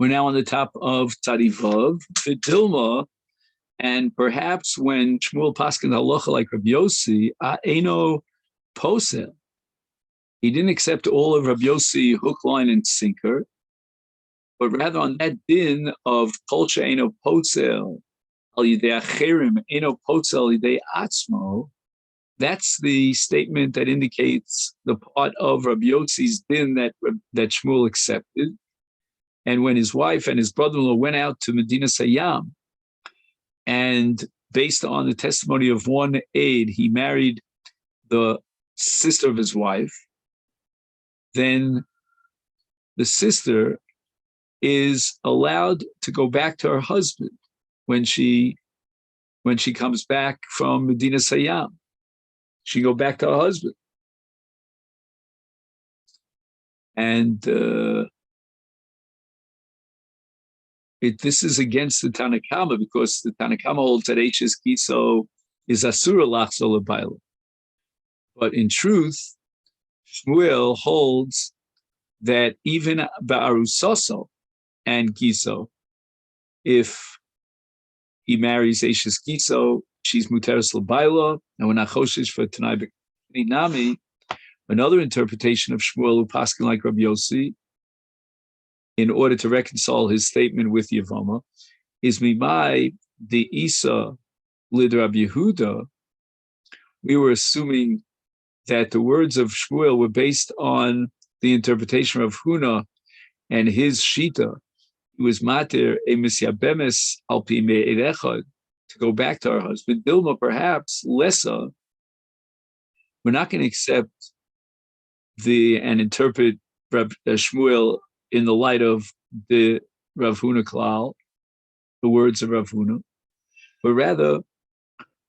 We're now on the top of Tzadi Vav, Vidilma, and perhaps when Shmuel Paskin halacha like Rabbi Yossi, Eno Posel, he didn't accept all of Rabbi Yossi hook, line, and sinker, but rather on that din of Kolcha Eno Posel, Al Yidei Acherim, Eno Posel Yidei Atzmo, that's the statement that indicates the part of Rabbi Yossi's din that Shmuel accepted. And when his wife and his brother-in-law went out to Medina Sayyam, and based on the testimony of one aide, he married the sister of his wife, then the sister is allowed to go back to her husband when she comes back from Medina Sayyam. She go back to her husband. And this is against the Tanakama, because the Tanakama holds that Eishes Kiso is Asura Lachzo L'Baila. But in truth, Shmuel holds that even Ba'arusoso and Kiso, if he marries Eishes Kiso, she's Muteres L'Baila, and when Achoshish for Tanai Nami, another interpretation of Shmuel who paskin like Rabbi Yossi, in order to reconcile his statement with Yevamot, is Mimai the Isa Lid Rabbi Yehuda. We were assuming that the words of Shmuel were based on the interpretation of Huna and his Shita. He was matir a misyabemes alpi me'erechad, to go back to our husband. Dilma, perhaps Lessa, we're not going to accept and interpret Shmuel in the light of the Rav Huna Klal, the words of Rav Huna, but rather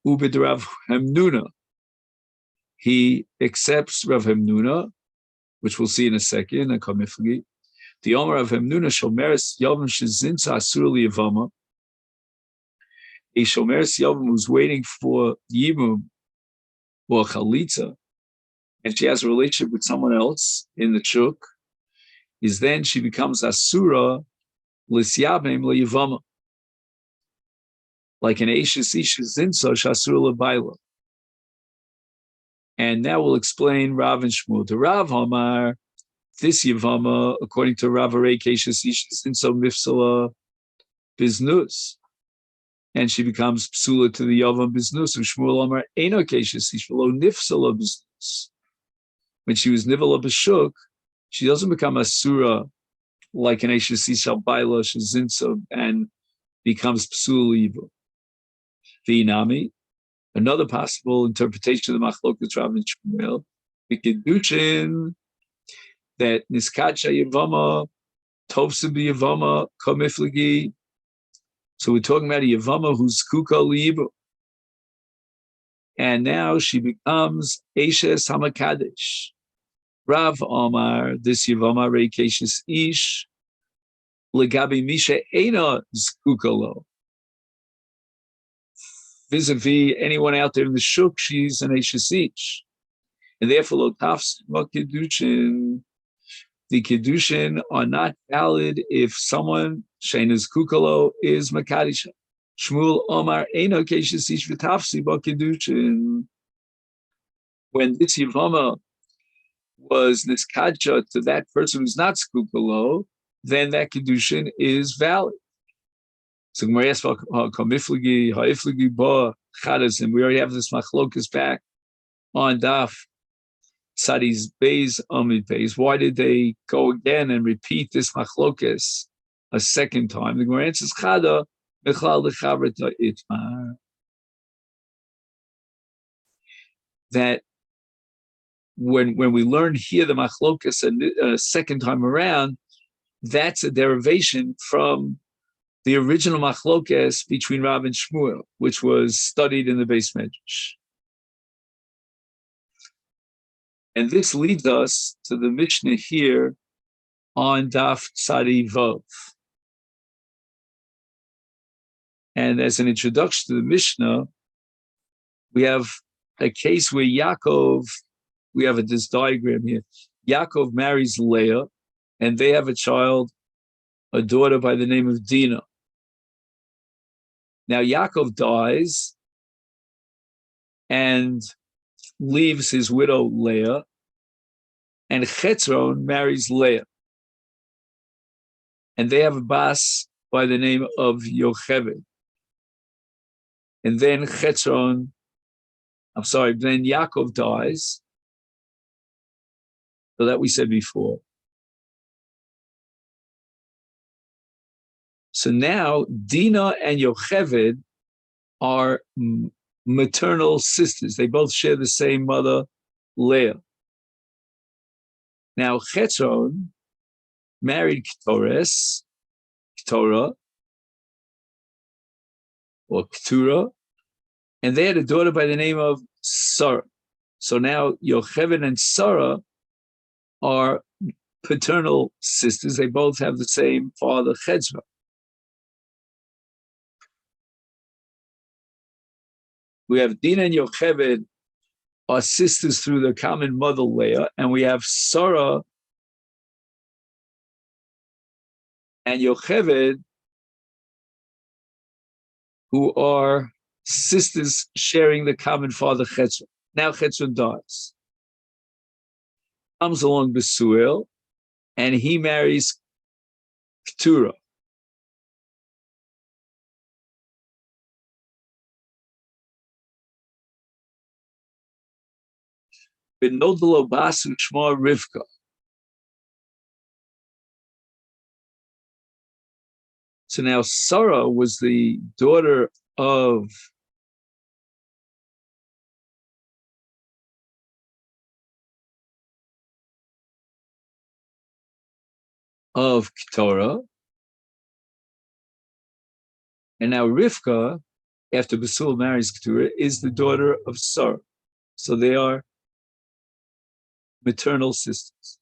Ubid Rav Hemnuna. He accepts Rav Hemnuna, which we'll see in a second, a Kamifli. The Omer of Hemnuna Shomeres Yavim Shezinsa Asur Liyavama. A Shomeres Yavim who's waiting for Yibum or Chalitza, and she has a relationship with someone else in the Chuk, is then she becomes Asura Lisyabim Liyavama. Like an Eishes Zinsa Shasura L'Baila. And now we'll explain Rav and Shmuel. The Rav Hamar, this Yevama, according to Rav Arei Keishes Zinsa Mifsala Biznus. And she becomes Psula to the Yavam Biznus. And Shmuel Hamar Eino Keishes Ishvalo Nifsala Biznus. When she was Nivala B'Shuk, she doesn't become Asura like an Eishes Ishal Baila Shazinsa and becomes Psula evil. V'inami, another possible interpretation of the Machlokas Rav and Shmuel, the Kedushin, that Niskacha Yevama, Tovsa Yevama, Komiflagi. So we're talking about a Yevama who's Kuka Libu. And now she becomes Eishes Hamakadesh. Rav Omar, this Yevama Reikeshes Ish, Legabi Misha Eina Zkukalo. Vis-a-vis anyone out there in the shuk, she's an Eishesich. And therefore, Lotafs Kedushin, the Kedushin are not valid if someone, Sheinas Kukalo, is Makadisha. Shmuel Omar Eino Keishesich V'tafsi Kedushin. When this Yevama was Niskadja to that person who's not Skukalo, then that Kedushin is valid. So we already have this machlokas back on Daf Tzadi's Beis Amid Beis. Why did they go again and repeat this machlokas a second time? The Gemara answers Chada Mechlal Lechavret Itmar. That when we learn here the machlokas a second time around, that's a derivation from the original machlokes between Rav and Shmuel, which was studied in the Beis Medrash. And this leads us to the Mishnah here on Daf Tzadi Vav. And as an introduction to the Mishnah, we have a case where Yaakov, we have this diagram here. Yaakov marries Leah, and they have a child a daughter by the name of Dinah. Now Yaakov dies and leaves his widow Leah, and Chetzron marries Leah. And they have a bas by the name of Yocheved. And then then Yaakov dies, so that we said before. So now Dinah and Yocheved are maternal sisters. They both share the same mother, Leah. Now Chetzron married Keturah, or Keturah, and they had a daughter by the name of Sarah. So now Yocheved and Sarah are paternal sisters. They both have the same father, Chetzron. We have Dinah and Yocheved are sisters through the common mother Leah, and we have Sarah and Yocheved, who are sisters sharing the common father Chetzron. Now Chetzron dies. Comes along Besuel, and he marries Keturah. Benodlo Basu Shma Rivka. So now Sarah was the daughter of Keturah, and now Rivka, after Besul marries Keturah, is the daughter of Sarah. So they are maternal sisters.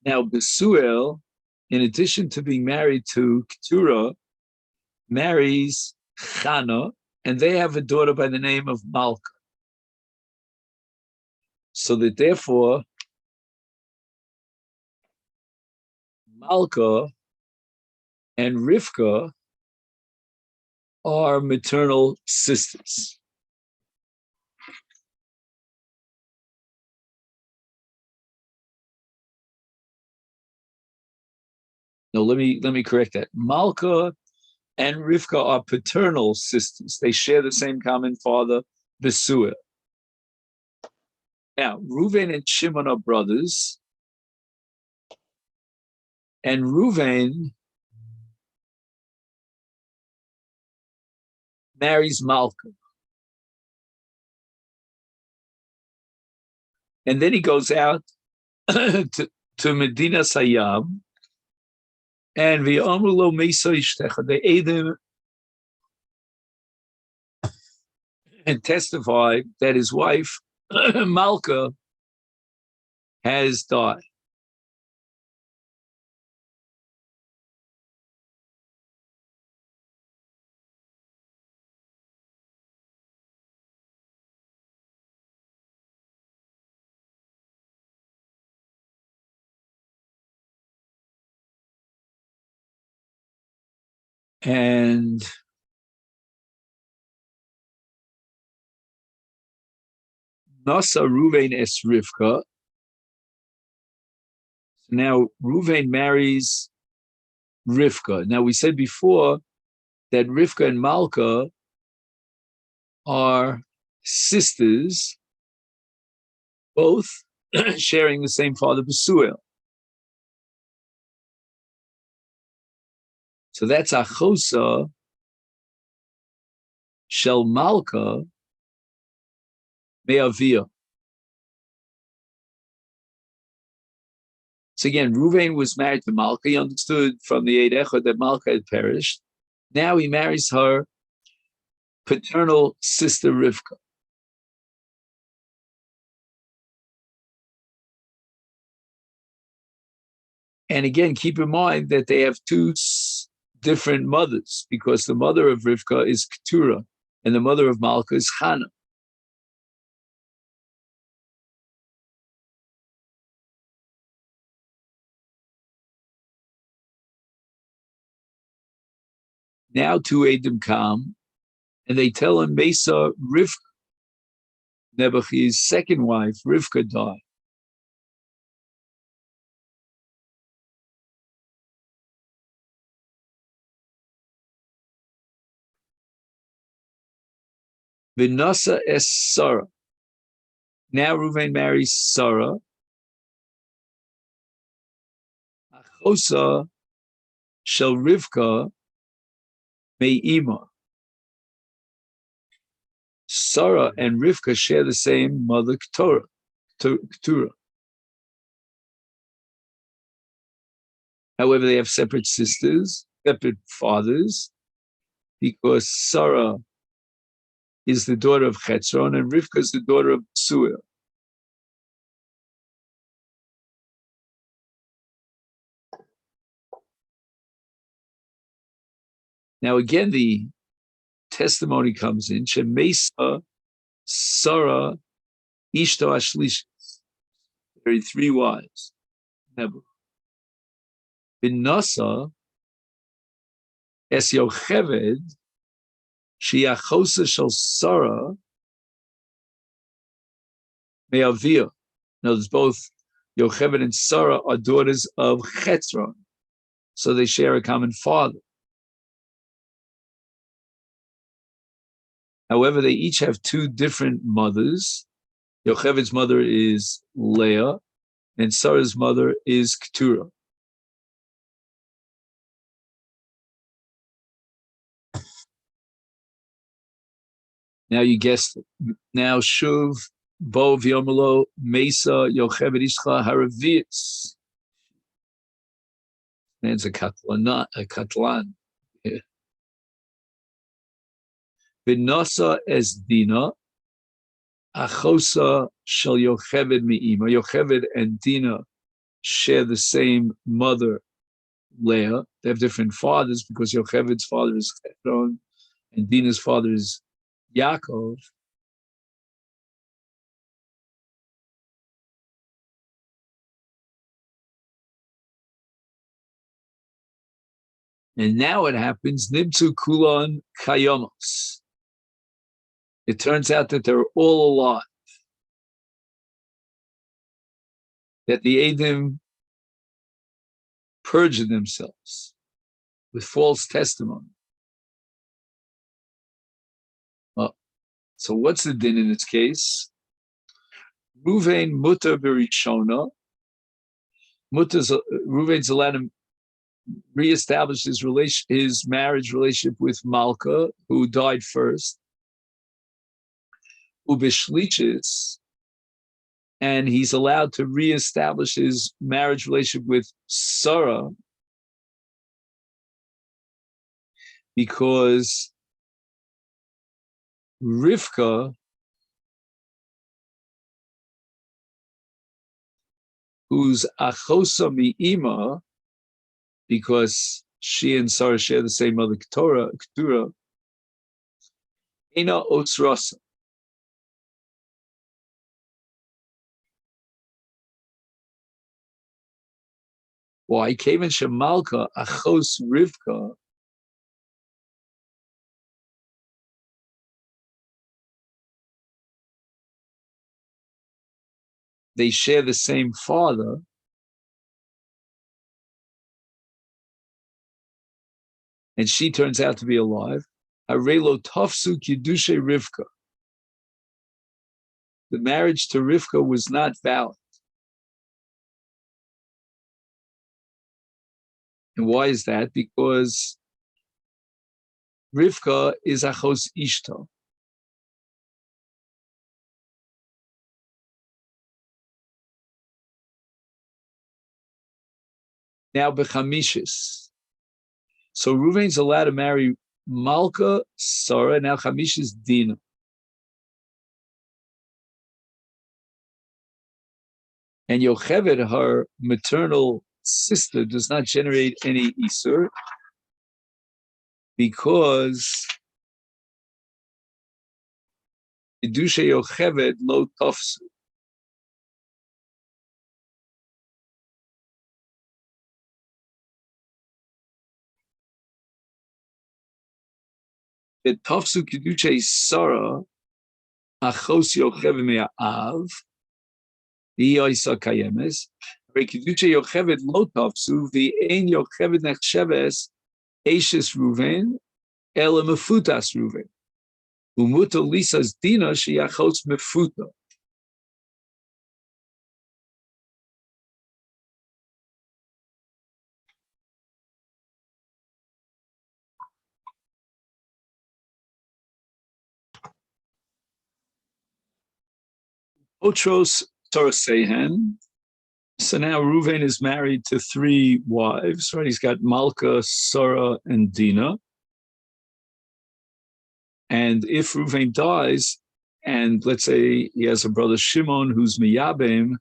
Now Besuel, in addition to being married to Keturah, marries Chana, and they have a daughter by the name of Malka. So that therefore, Malka and Rivka are maternal sisters. No, let me correct that. Malka and Rivka are paternal sisters. They share the same common father, Besuel. Now, Reuven and Shimon are brothers, and Reuven marries Malka. And then he goes out to Medina Sayyam, and v'yamru meisa ishtecha. They aid him and testify that his wife, Malka, has died. And Nasa Reuven es Rivka. Now Reuven marries Rivka. Now we said before that Rivka and Malka are sisters, both sharing the same father, Besuel. So that's Achosa Shel Malka Me'avia. So again, Reuven was married to Malka. He understood from the Eid Echad that Malka had perished. Now he marries her paternal sister Rivka. And again, keep in mind that they have two different mothers, because the mother of Rivka is Keturah and the mother of Malka is Chana. Now two Edom come, and they tell him Mesa Rivka, Nebuchadnezzar's second wife, Rivka, died. Vinasa es Sarah. Now Reuven marries Sarah. Achosa shel Rivka me'ima. Sarah and Rivka share the same mother Keturah. However, they have separate sisters, separate fathers, because Sarah is the daughter of Chetzron and Rivka is the daughter of Suel. Now again, the testimony comes in, Shemesa Sarah Ishto Ashlish. There are three wives. Binasa Es Yocheved Shiachosa Shel Sarah Me'avia. Now, there's both Yocheved and Sarah are daughters of Chetzron, so they share a common father. However, they each have two different mothers. Yocheved's mother is Leah, and Sarah's mother is Keturah. Now you guessed it. Now Shuv, Bo Vyomelo, Mesa, Yocheved Ishcha Haravius. That's a Katlan. Vinasa es Dina, Achosa shel Yocheved me'ima. Yocheved and Dina share the same mother, Leah. They have different fathers because Yocheved's father is Hebron and Dina's father is Yaakov. And now it happens, Nimtzu Kulon Kayomos. It turns out that they're all alive. That the Edom perjured themselves with false testimony. Well, so what's the din in its case? Ruvain mutter berishona. Ruvain's allowed to reestablish his marriage relationship with Malka, who died first. Ubishlichis, and he's allowed to reestablish his marriage relationship with Sarah because Rivka, who's Achosa mi'ima, because she and Sarah share the same mother Keturah, Ena Otsrasa. Why? Came in Shemalka, Achos Rivka, they share the same father, and she turns out to be alive. Arelo Tafsu Kiddushe Rivka. The marriage to Rivka was not valid. And why is that? Because Rivka is Achos Ishta. Now Bechamishis. So Reuven's allowed to marry Malka, Sarah, now Chamishis Dina. And Yocheved, her maternal sister, does not generate any Isur because Kedusha Yocheved lo tofsu. that tafsu kiduche Sarah achos yochev me'av v'yoisa kayemes. Kiduche yochevet lo tafsu v'ein yochevet nechsheves eishes Ruven ela mefutas Ruven. Umuta lisas dina sheyachos mefuta. Otros Torasehen. So now Reuven is married to three wives, right? He's got Malka, Sarah, and Dinah. And if Reuven dies, and let's say he has a brother Shimon who's Miyabim,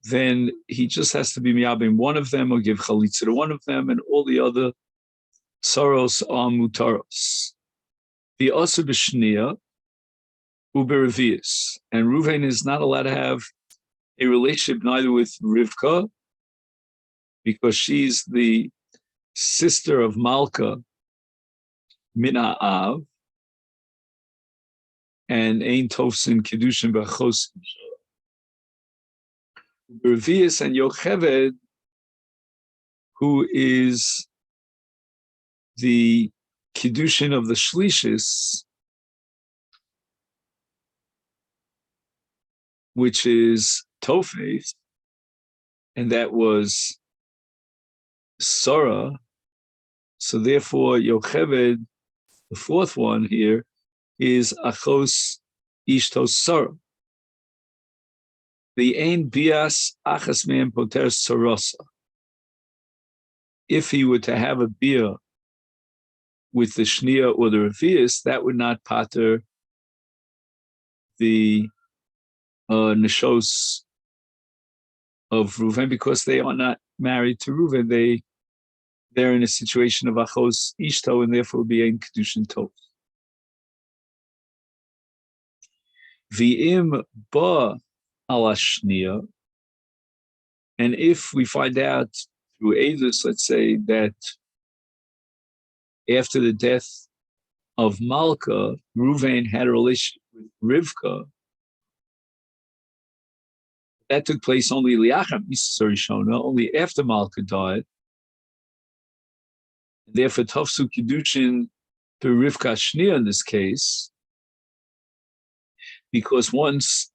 then he just has to be Miyabim one of them or give Chalitza to one of them, and all the other Tsaros are Mutaros. The Asa B'Shnia, Uberavius. And Reuven is not allowed to have a relationship neither with Rivka, because she's the sister of Malka, Min Ha'av, and Ein Tovsin Kedushin B'Achos. Revius and Yocheved, who is the Kedushin of the Shlishis, which is Tophes, and that was Sarah. So therefore, Yocheved, the fourth one here, is Achos Ishtos Sarah. The Ein Bias Achas Me'em Poter Sarosa. If he were to have a bia with the Shnia or the Revius, that would not pater the Neshos of Reuven, because they are not married to Reuven. They're in a situation of Achos Ishto, and therefore be Ein Kedushin Tov. V'im ba ala Shnia, and if we find out through Eidos, let's say, that after the death of Malka, Reuven had a relationship with Rivka, that took place only liacham Yisur Rishona, only after Malka died. Therefore, Tafsu Kiddushin to Rivka Shnia in this case, because once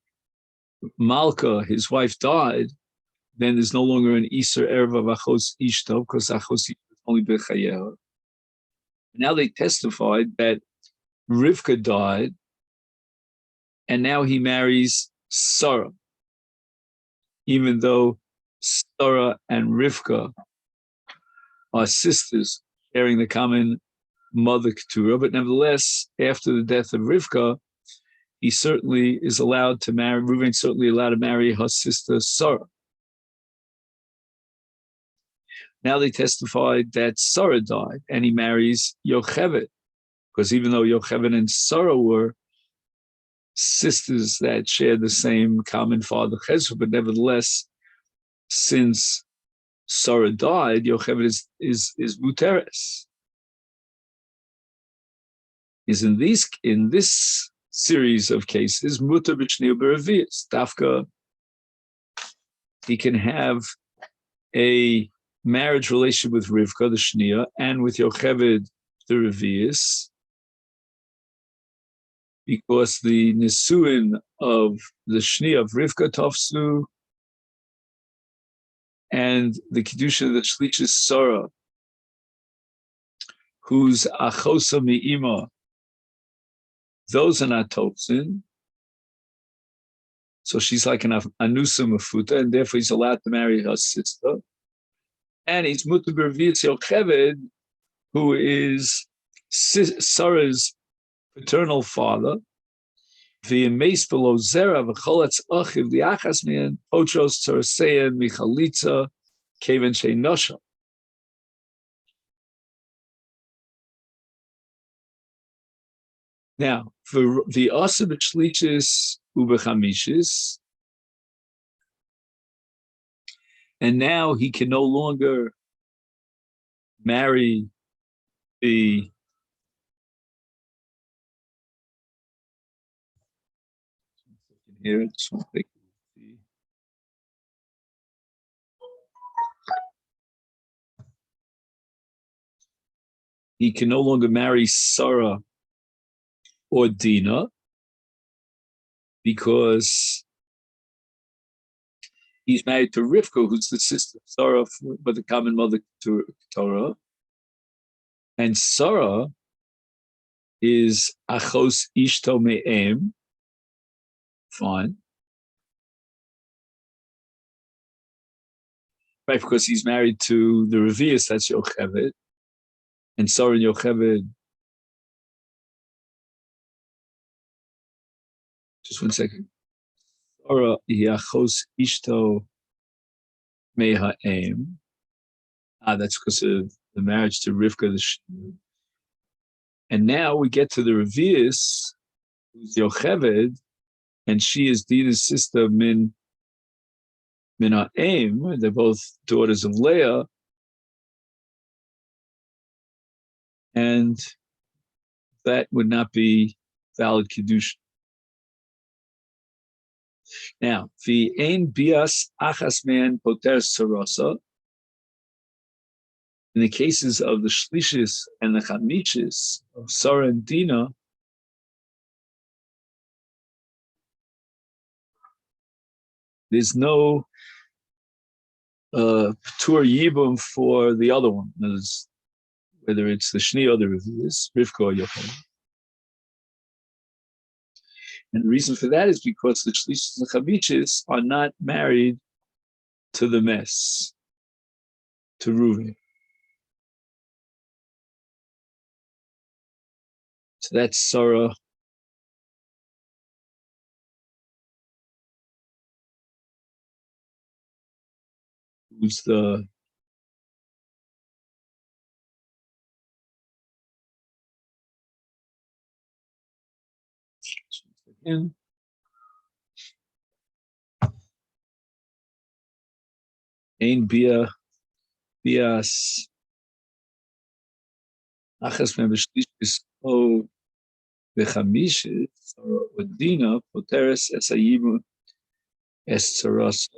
Malka, his wife, died, then there's no longer an Isur Erev of Achos Ishto, because Achos Ishto is only Bechayeha. Now they testified that Rivka died, and now he marries Sarah, even though Sarah and Rivka are sisters sharing the common mother Keturah, but nevertheless, after the death of Rivka, he certainly is allowed to marry, Reuven certainly allowed to marry her sister Sarah. Now they testified that Sarah died, and he marries Yocheved, because even though Yocheved and Sarah were sisters that shared the same common father Chesed, but nevertheless, since Sarah died, Yocheved is Muteres. Is in this series of cases, Muter b'Shnei B'Revius. Dafka, he can have a marriage relationship with Rivka, the Shnia, and with Yocheved, the Revius, because the Nisuin of the Shnia of Rivka Tofsu and the Kedusha of the Shlishis Sarah, whose Achosa Mi'ima, those are not Tofsin. So she's like an Anusa Mafuta, and therefore he's allowed to marry her sister. And he's Mutar B'Revius Yocheved, who is Sarah's paternal father. V'yemeis below zera v'choletz achiv liachas mian potros tzarasein michalitza keven she'nosha. Now, the asa b'shlichis ubechamishis, and now he can no longer marry the here. Just want to take he can no longer marry Sarah or Dinah because he's married to Rivka, who's the sister of Sarah, but the common mother to Torah. And Sarah is Achos Ishto Me'em. Fine. Right, because he's married to the Revius, that's Yocheved. And Sarah and Yocheved. Just 1 second. Sarah Achos Ishto Me'em. That's because of the marriage to Rivka. And now we get to the Revius, who's Yocheved, and she is Dinah's sister Min Ha'em. They're both daughters of Leah. And that would not be valid Kedusha. Now, the ein bias achas man poter sarasa. In the cases of the shlishis and the chamichis of Sarah and Dinah, there's no Ptur Yibum for the other one. Whether it's the Shni or the Revius, Rivka or Yocheved. And the reason for that is because the Shlishis and Chamichis are not married to the mess, to Reuven. So that's Sarah. Who's the in Ein Bias Achas Men B'Shlishis O B'Chamishis or Odina Poteres Es Hayimu Es Tzarasa.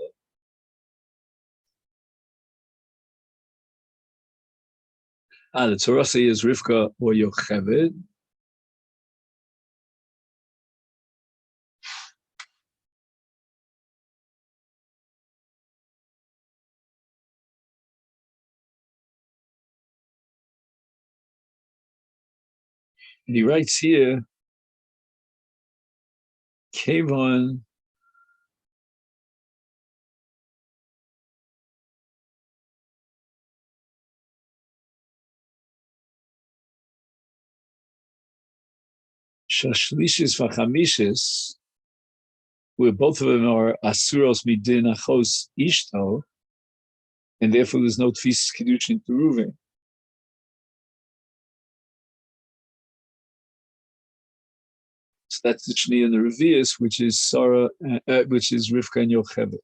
The Tzarasa is Rivka or Yocheved. And he writes here, Kevon Shashlishis V'Chamishis, where both of them are Asuros Midin Achos Ishto, and therefore there's no Tfis Kedushin to Reuven. So that's the Shni and the Revius, which is Sarah, which is Rivka and Yocheved.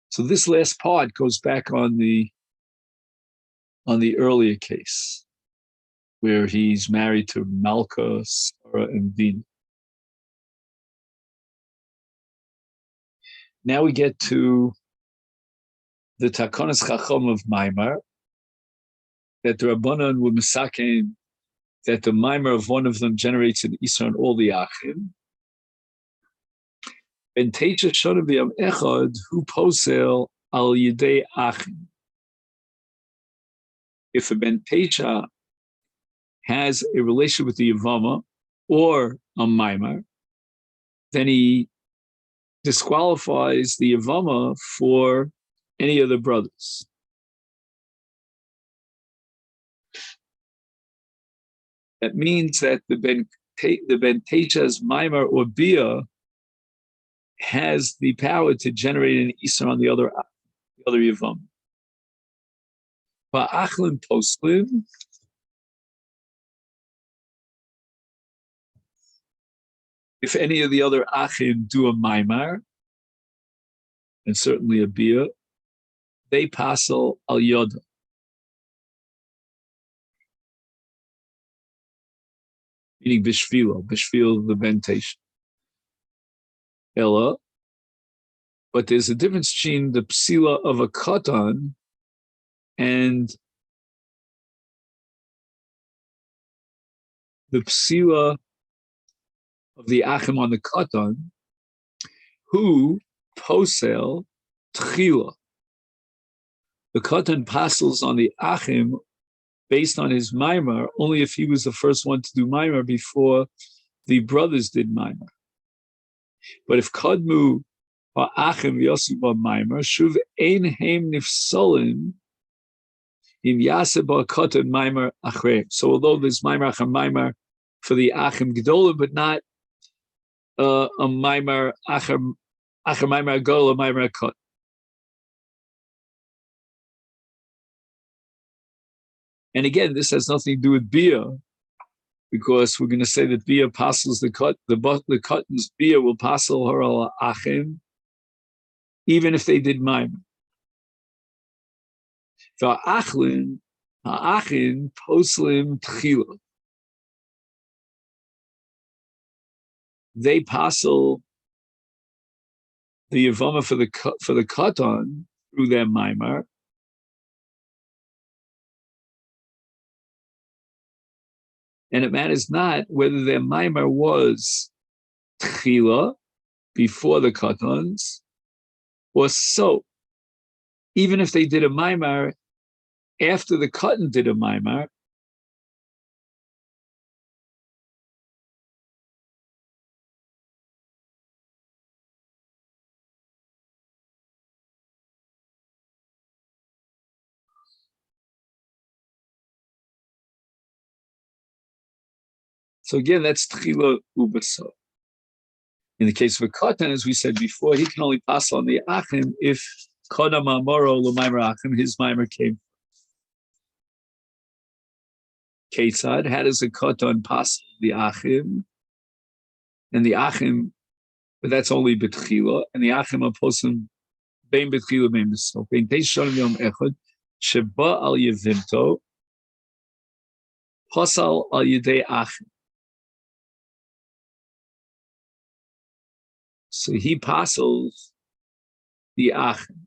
So this last part goes back on the earlier case, where he's married to Malka, Sarah, and Dinah. Now we get to the Takonas Chacham of Maimar, that the Rabbanan were misaken, that the Maimar of one of them generates an Isra on all the Achim. Ben Teisha Shana B'Yam Echad Hu Posel Al Yidei Achim. If a Ben Teisha has a relation with the Yevamot or a Maimar, then he disqualifies the Yevamot for any of the brothers. That means that the Ben Teisha's Maimar or Bia has the power to generate an Isra on the other Yevamot. Ba'achlim poslim, if any of the other Achim do a Maimar, and certainly a Bia, they passel al Yoda. meaning bishvil the bentation. Ella, but there's a difference between the psila of a katan and the psila of the achim on the katan, who posel tchila. The katan passes on the achim based on his maimar only if he was the first one to do maimar before the brothers did maimar. But if kadmu ha'achim yosu maimar shuv ein heim nifsolim im yaseh katan maimar achreim. So although there's maimar achar maimar for the achim gedolim, but not a maimar achar maimar gadol, a maimar katan. And again, this has nothing to do with bia, because we're going to say that bia passes the katan's bia will passel her al achim, even if they did maimar. Ha'achim poslim tchila. They passel the Yevamot for the katan through their maimar. And it matters not whether their maimar was tchila before the katans or so. Even if they did a maimar after the katan did a maimar, so again, that's tchila ubaso. In the case of a katan, as we said before, he can only pass on the achim if kodam amoro l'maimar achim, his maimar came. Ketzad, how does a katan pass the achim? And the achim, but that's only betchila, and the achim are posum bein betchila bein besok. Bein teishonim yom echad sheba al yevimto pasal al yedei achim. So he passes the achim.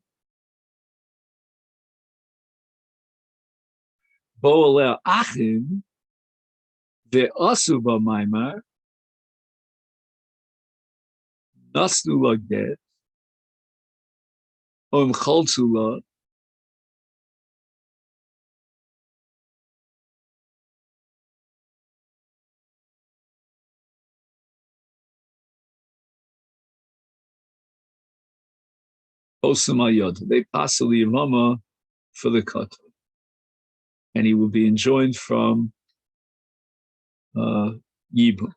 Bo aleh achim ve'asu b'maimar nasnu laget om chaltu la they pass the Yevamot for the katan, and he will be enjoined from Yibum.